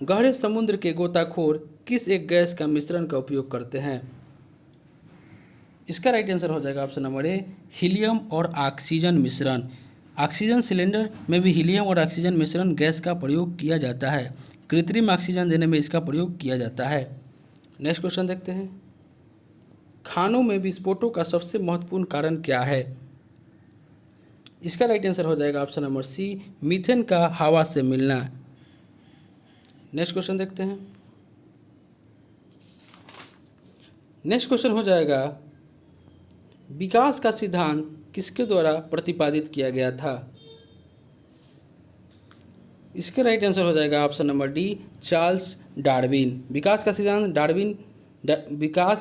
गहरे समुद्र के गोताखोर किस एक गैस का मिश्रण का उपयोग करते हैं? इसका राइट आंसर हो जाएगा ऑप्शन नंबर ए, हीलियम और ऑक्सीजन मिश्रण। ऑक्सीजन सिलेंडर में भी हीलियम और ऑक्सीजन मिश्रण गैस का प्रयोग किया जाता है। कृत्रिम ऑक्सीजन देने में इसका प्रयोग किया जाता है। नेक्स्ट क्वेश्चन देखते हैं। खानों में विस्फोटों का सबसे महत्वपूर्ण कारण क्या है? इसका राइट आंसर हो जाएगा ऑप्शन नंबर सी, मीथेन का हवा से मिलना। नेक्स्ट क्वेश्चन देखते हैं। नेक्स्ट क्वेश्चन हो जाएगा, विकास का सिद्धांत किसके द्वारा प्रतिपादित किया गया था? इसके राइट आंसर हो जाएगा option number D, Charles Darwin. विकास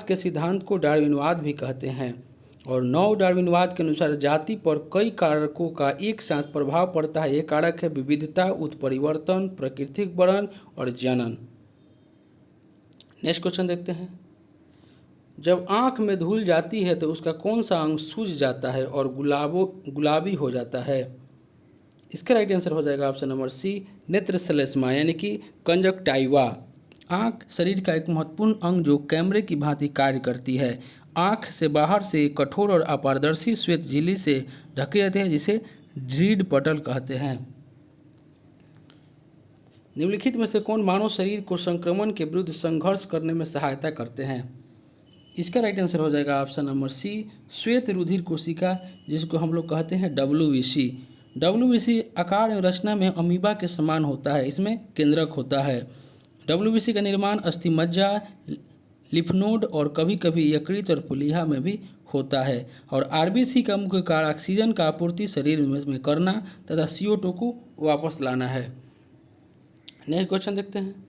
के सिद्धांत को डार्विनवाद भी कहते हैं और नव डार्विनवाद के अनुसार जाति पर कई कारकों का एक साथ प्रभाव पड़ता है। ये कारक है विविधता, उत्परिवर्तन, प्राकृतिक वर्णन और जनन। नेक्स्ट क्वेश्चन देखते हैं। जब आँख में धूल जाती है तो उसका कौन सा अंग सूज जाता है और गुलाबी हो जाता है? इसका राइट आंसर हो जाएगा ऑप्शन नंबर सी, नेत्र श्लेष्मा यानी कि कंजक्टाइवा। आँख शरीर का एक महत्वपूर्ण अंग जो कैमरे की भांति कार्य करती है। आँख से बाहर से कठोर और अपारदर्शी श्वेत झिल्ली से ढकी रहती है, जिसे ड्रीड पटल कहते हैं। निम्नलिखित में से कौन मानव शरीर को संक्रमण के विरुद्ध संघर्ष करने में सहायता करते हैं? इसका राइट आंसर हो जाएगा ऑप्शन नंबर सी, श्वेत रुधिर कोशिका, जिसको हम लोग कहते हैं WBC। WBC आकार और रचना में अमीबा के समान होता है, इसमें केंद्रक होता है। WBC का निर्माण अस्थिमज्जा, लिम्फ और कभी कभी यकृत और प्लीहा में भी होता है। और RBC का मुख्य कार्य ऑक्सीजन का आपूर्ति शरीर में करना तथा CO2 को वापस लाना है। नेक्स्ट क्वेश्चन देखते हैं।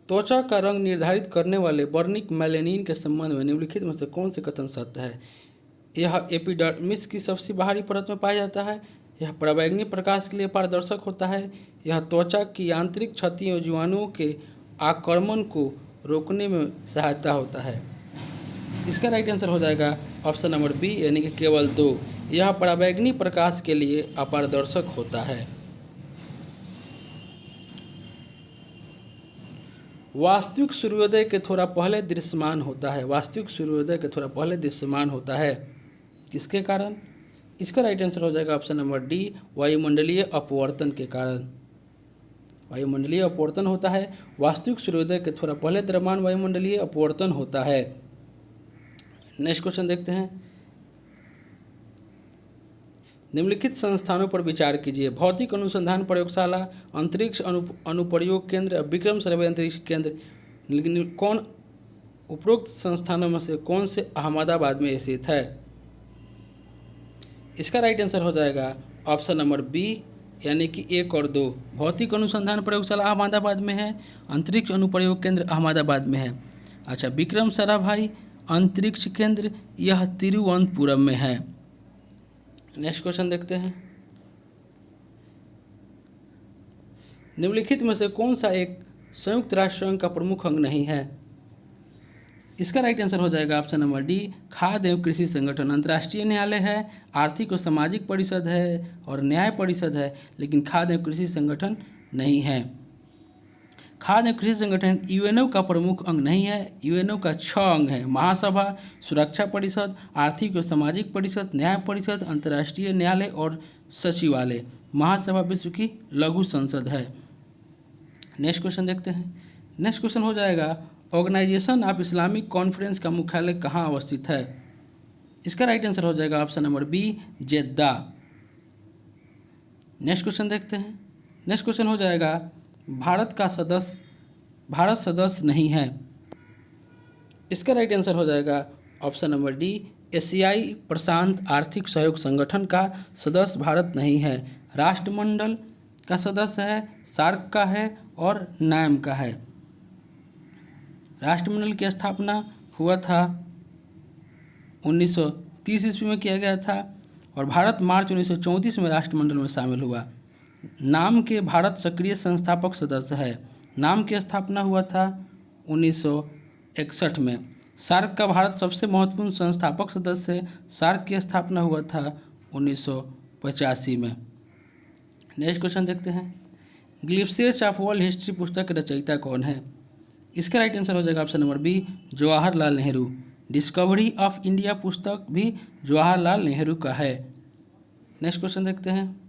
त्वचा का रंग निर्धारित करने वाले वर्निक मेलेनिन के संबंध में निम्नलिखित में से कौन से कथन सत्य है? यह एपिडर्मिस की सबसे बाहरी परत में पाया जाता है। यह पराबैंगनी प्रकाश के लिए पारदर्शक होता है। यह त्वचा की आंतरिक क्षति और जीवाणुओं के आक्रमण को रोकने में सहायता होता है। इसका राइट आंसर हो जाएगा ऑप्शन नंबर बी यानी कि केवल 2। यह पराबैंगनी प्रकाश के लिए अपारदर्शक होता है। वास्तविक सूर्योदय के थोड़ा पहले दृश्यमान होता है। वास्तविक सूर्योदय के थोड़ा पहले दृश्यमान होता है किसके कारण? इसका राइट आंसर हो जाएगा ऑप्शन नंबर डी, वायुमंडलीय अपवर्तन के कारण। वायुमंडलीय अपवर्तन होता है। वास्तविक सूर्योदय के थोड़ा पहले द्रव्यमान वायुमंडलीय अपवर्तन होता है। नेक्स्ट क्वेश्चन देखते हैं। निम्नलिखित संस्थानों पर विचार कीजिए। भौतिक अनुसंधान प्रयोगशाला, अंतरिक्ष अनुप्रयोग केंद्र, विक्रम साराभाई अंतरिक्ष केंद्र, कौन उपरोक्त संस्थानों में से कौन से अहमदाबाद में स्थित है? इसका राइट आंसर हो जाएगा ऑप्शन नंबर बी यानी कि 1 और 2। भौतिक अनुसंधान प्रयोगशाला अहमदाबाद में है, अंतरिक्ष अनुप्रयोग केंद्र अहमदाबाद में है। अच्छा, विक्रम साराभाई अंतरिक्ष केंद्र यह तिरुवनंतपुरम में है। नेक्स्ट क्वेश्चन देखते हैं। निम्नलिखित में से कौन सा एक संयुक्त राष्ट्र संघ का प्रमुख अंग नहीं है? इसका राइट आंसर हो जाएगा ऑप्शन नंबर डी, खाद्य एवं कृषि संगठन। अंतर्राष्ट्रीय न्यायालय है, आर्थिक और सामाजिक परिषद है और न्याय परिषद है, लेकिन खाद्य एवं कृषि संगठन नहीं है। खाद्य एवं कृषि संगठन यूएनओ का प्रमुख अंग नहीं है। यूएनओ का 6 अंग है: महासभा, सुरक्षा परिषद, आर्थिक और सामाजिक परिषद, न्याय परिषद, अंतर्राष्ट्रीय न्यायालय और सचिवालय। महासभा विश्व की लघु संसद है। नेक्स्ट क्वेश्चन देखते हैं। नेक्स्ट क्वेश्चन हो जाएगा ऑर्गेनाइजेशन ऑफ इस्लामिक कॉन्फ्रेंस का मुख्यालय कहाँ अवस्थित है। इसका राइट आंसर हो जाएगा ऑप्शन नंबर बी, जेद्दा। नेक्स्ट क्वेश्चन देखते हैं। नेक्स्ट क्वेश्चन हो जाएगा भारत सदस्य नहीं है। इसका राइट आंसर हो जाएगा ऑप्शन नंबर डी, एशियाई प्रशांत आर्थिक सहयोग संगठन का सदस्य भारत नहीं है। राष्ट्रमंडल का सदस्य है, सार्क का है और नाम का है। राष्ट्रमंडल की स्थापना हुआ था 1930 ईस्वी में किया गया था और भारत मार्च 1934 में राष्ट्रमंडल में शामिल हुआ। नाम के भारत सक्रिय संस्थापक सदस्य है। नाम की स्थापना हुआ था 1961 में। सार्क का भारत सबसे महत्वपूर्ण संस्थापक सदस्य है। सार्क की स्थापना हुआ था 1985 में। नेक्स्ट क्वेश्चन देखते हैं। ग्लिम्प्सेस ऑफ वर्ल्ड हिस्ट्री पुस्तक के रचयिता कौन है। इसका राइट आंसर हो जाएगा option number B, Jawaharlal Nehru. Discovery of India पुस्तक भी जवाहरलाल नेहरू का है। नेक्स्ट क्वेश्चन देखते हैं।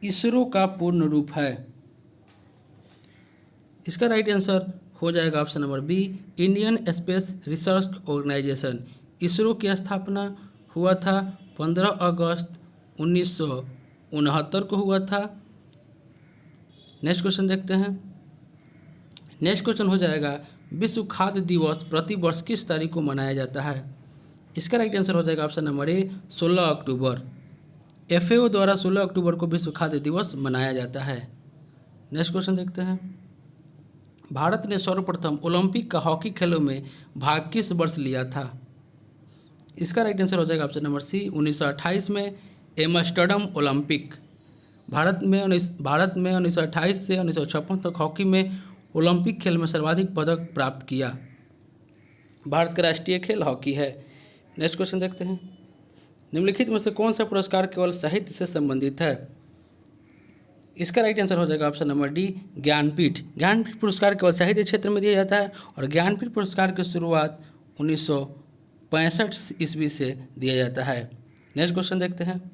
इसरो का पूर्ण रूप है। इसका राइट आंसर हो जाएगा option number B, Indian space research organisation. ISRO की स्थापना हुआ था 15 अगस्त 1969 को हुआ था। नेक्स्ट क्वेश्चन देखते हैं। नेक्स्ट क्वेश्चन हो जाएगा विश्व खाद्य दिवस प्रति वर्ष किस तारीख को मनाया जाता है। इसका राइट आंसर हो जाएगा ऑप्शन नंबर ए, 16 अक्टूबर। FAO द्वारा 16 अक्टूबर को विश्व खाद्य दिवस मनाया जाता है। नेक्स्ट क्वेश्चन देखते हैं। भारत ने सर्वप्रथम ओलंपिक का हॉकी खेलों में भाग किस वर्ष लिया था। इसका राइट आंसर हो जाएगा ऑप्शन नंबर सी, 1928 में एम्स्टर्डम ओलंपिक। भारत में 1928 से 1956 तक हॉकी में ओलंपिक खेल में सर्वाधिक पदक प्राप्त किया। भारत का राष्ट्रीय खेल हॉकी है। नेक्स्ट क्वेश्चन देखते हैं। निम्नलिखित में से कौन सा पुरस्कार केवल साहित्य से संबंधित है। इसका राइट आंसर हो जाएगा option number D, Jnanpith. Jnanpith पुरस्कार केवल साहित्य क्षेत्र में दिया जाता है और ज्ञानपीठ पुरस्कार की शुरुआत 1965 ईस्वी से दिया जाता है। नेक्स्ट क्वेश्चन देखते हैं।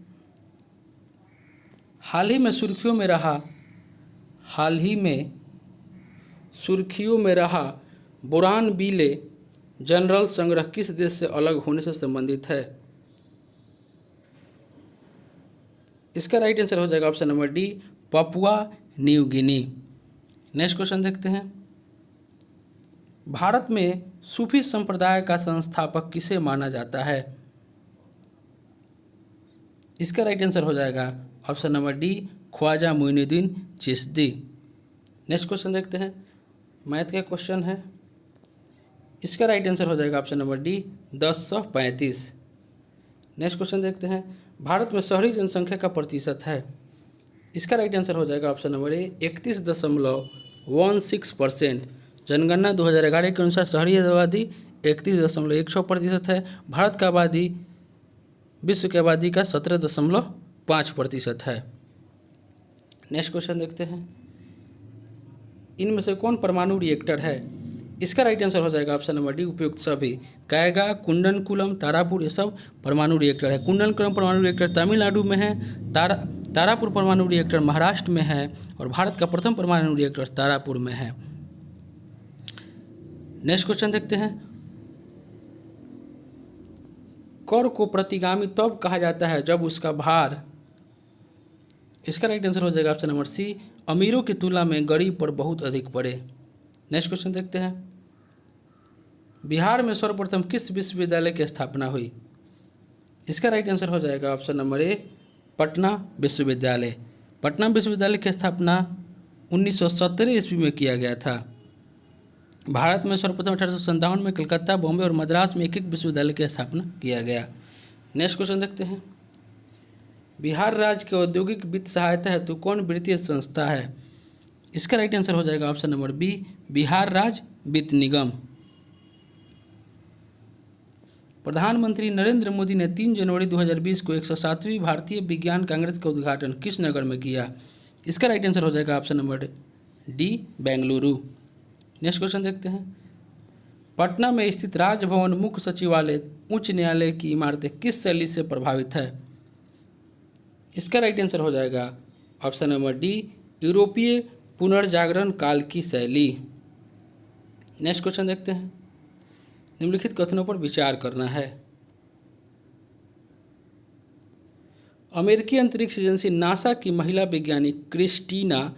हाल ही में सुर्खियों में रहा बोरानविले जनरल संग्रह किस देश से अलग होने से संबंधित है। इसका राइट आंसर हो जाएगा option number D, Papua New Guinea. Next question देखते हैं। भारत में सूफी संप्रदाय का संस्थापक किसे माना जाता है। इसका राइट आंसर हो जाएगा option number D, Khwaja Moinuddin Chishti. Next question देखते हैं। मैथ का क्वेश्चन है। इसका राइट आंसर हो जाएगा option number D, 1035। Next question देखते हैं। भारत में शहरी जनसंख्या का प्रतिशत है। इसका राइट आंसर हो जाएगा ऑप्शन नंबर ए, 31.16%। जनगणना 2011 के अनुसार शहरी आबादी 31.16% है। भारत का आबादी विश्व की आबादी का 17.5% है। नेक्स्ट क्वेश्चन देखते हैं। इनमें से कौन परमाणु रिएक्टर है। इसका राइट आंसर हो जाएगा ऑप्शन नंबर डी, उपयुक्त सभी। कैगा, कुंडनकुलम, तारापुर ये सब परमाणु रिएक्टर है। कुंडनकुलम परमाणु रिएक्टर तमिलनाडु में है। तारापुर परमाणु रिएक्टर महाराष्ट्र में है और भारत का प्रथम परमाणु रिएक्टर तारापुर में है। नेक्स्ट क्वेश्चन देखते हैं। कर को प्रतिगामी तब कहा जाता है जब उसका भार। इसका राइट आंसर हो जाएगा ऑप्शन नंबर सी, अमीरों की तुलना में गरीब पर बहुत अधिक पड़े। नेक्स्ट क्वेश्चन देखते हैं। बिहार में सर्वप्रथम किस विश्वविद्यालय की स्थापना हुई। इसका राइट आंसर हो जाएगा ऑप्शन नंबर ए, पटना विश्वविद्यालय। पटना विश्वविद्यालय की स्थापना 1917 ईस्वी में किया गया था। भारत में सर्वप्रथम 1857 में कलकत्ता, बॉम्बे और मद्रास में एक विश्वविद्यालय की स्थापना किया गया। नेक्स्ट क्वेश्चन देखते हैं। बिहार राज्य के औद्योगिक वित्त सहायता हेतु कौन वित्तीय संस्था है। इसका राइट आंसर हो जाएगा ऑप्शन नंबर बी, बिहार राज्य वित्त निगम। प्रधानमंत्री नरेंद्र मोदी ने 3 जनवरी 2020 को 107वीं भारतीय विज्ञान कांग्रेस का उद्घाटन किस नगर में किया। इसका राइट आंसर हो जाएगा option number D, Bengaluru. Next question देखते हैं। पटना में स्थित राजभवन मुख्य सचिवालय उच्च न्यायालय की इमारतें किस शैली से प्रभावित है। इसका राइट आंसर हो जाएगा ऑप्शन नंबर डी, यूरोपीय पुनर्जागरण काल की शैली। नेक्स्ट क्वेश्चन देखते हैं। निम्नलिखित कथनों पर विचार करना है। अमेरिकी अंतरिक्ष एजेंसी नासा की महिला वैज्ञानिक क्रिस्टीना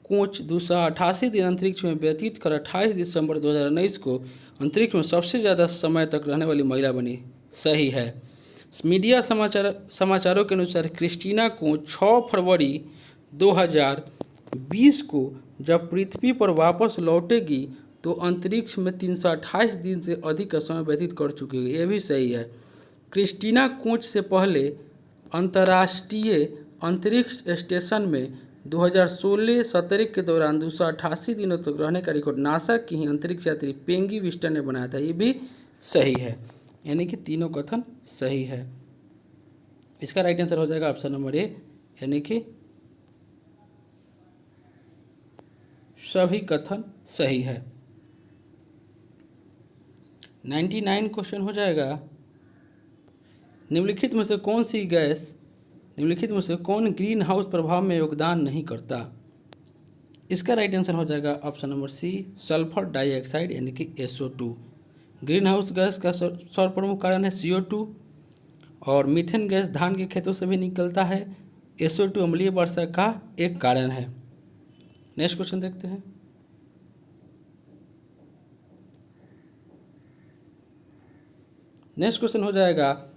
कोच 288 दिन अंतरिक्ष में व्यतीत कर 28 दिसंबर 2019 को अंतरिक्ष में सबसे ज़्यादा समय तक रहने वाली महिला बनी। सही है। मीडिया समाचारों के अनुसार क्रिस्टीना को 6 फरवरी 2020 को जब पृथ्वी पर वापस लौटेगी तो अंतरिक्ष में 328 दिन से अधिक का समय व्यतीत कर चुकी है। ये भी सही है। क्रिस्टीना कोच से पहले अंतर्राष्ट्रीय अंतरिक्ष स्टेशन में 2016-17 के दौरान 288 दिनों तक रहने का रिकॉर्ड नासा की ही अंतरिक्ष यात्री पेंगी विस्टर ने बनाया था। ये भी सही है, यानी कि तीनों कथन सही है। इसका राइट आंसर हो जाएगा ऑप्शन नंबर ए, यानी कि सभी कथन सही है। 99 क्वेश्चन हो जाएगा। निम्नलिखित में से कौन ग्रीन हाउस प्रभाव में योगदान नहीं करता? इसका राइट आंसर हो जाएगा option number C, sulphur dioxide यानी कि SO2। ग्रीन हाउस गैस का सर्वप्रमुख कारण है CO2 और मीथेन गैस धान के खेतों से भी निकलता है। SO2 अम्लीय वर्षा का एक कारण है। नेक्स्ट क्वेश्चन देखते हैं। नेक्स्ट क्वेश्चन हो जाएगा,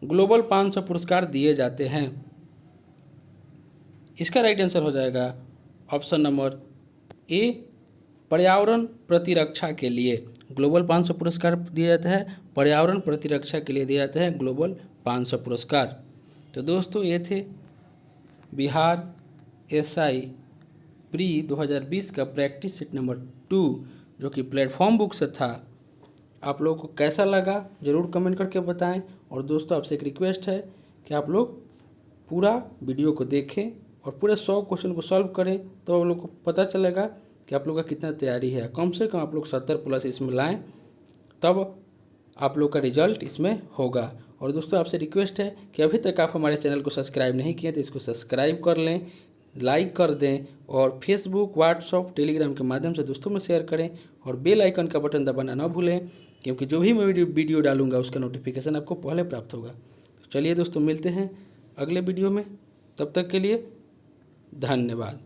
ग्लोबल 500 पुरस्कार दिए जाते हैं। इसका राइट आंसर हो जाएगा ऑप्शन नंबर ए, पर्यावरण प्रतिरक्षा के लिए। ग्लोबल 500 पुरस्कार दिए जाते हैं पर्यावरण प्रतिरक्षा के लिए दिए जाते हैं ग्लोबल 500 पुरस्कार। तो दोस्तों ये थे बिहार SI प्री 2020 का प्रैक्टिस सेट नंबर 2 जो कि प्लेटफॉर्म बुक से था। आप लोगों को कैसा लगा ज़रूर कमेंट करके बताएं। और दोस्तों आपसे एक रिक्वेस्ट है कि आप लोग पूरा वीडियो को देखें और पूरे 100 क्वेश्चन को सॉल्व करें, तो आप लोग को पता चलेगा कि आप लोग का कितना तैयारी है। कम से कम आप लोग 70+ इसमें लाएं, तब आप लोग का रिजल्ट इसमें होगा। और दोस्तों आपसे रिक्वेस्ट है कि अभी तक आप हमारे चैनल को सब्सक्राइब नहीं किए तो इसको सब्सक्राइब कर लें, लाइक कर दें और फेसबुक, व्हाट्सएप, टेलीग्राम के माध्यम से दोस्तों में शेयर करें और बेल आइकन का बटन दबाना ना भूलें, क्योंकि जो भी मैं वीडियो डालूंगा उसका नोटिफिकेशन आपको पहले प्राप्त होगा। तो चलिए दोस्तों मिलते हैं अगले वीडियो में, तब तक के लिए धन्यवाद।